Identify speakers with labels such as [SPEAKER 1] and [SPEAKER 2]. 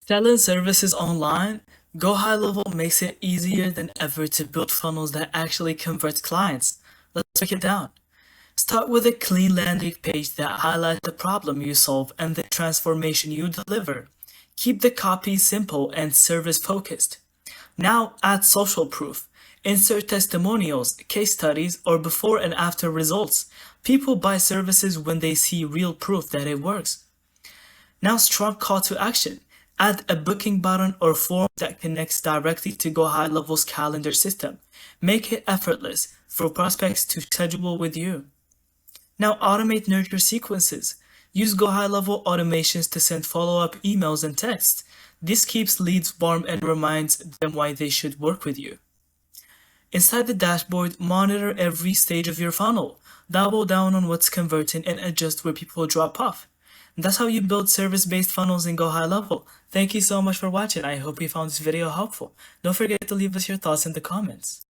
[SPEAKER 1] Selling services online, GoHighLevel makes it easier than ever to build funnels that actually convert clients. Let's break it down. Start with a clean landing page that highlights the problem you solve and the transformation you deliver. Keep the copy simple and service focused. Now add social proof. Insert testimonials, case studies, or before and after results. People buy services when they see real proof that it works. Now strong call to action. Add a booking button or form that connects directly to GoHighLevel's calendar system. Make it effortless for prospects to schedule with you. Now automate nurture sequences. Use GoHighLevel automations to send follow-up emails and texts. This keeps leads warm and reminds them why they should work with you. Inside the dashboard, monitor every stage of your funnel. Double down on what's converting and adjust where people drop off. That's how you build service-based funnels in GoHighLevel. Thank you so much for watching. I hope you found this video helpful. Don't forget to leave us your thoughts in the comments.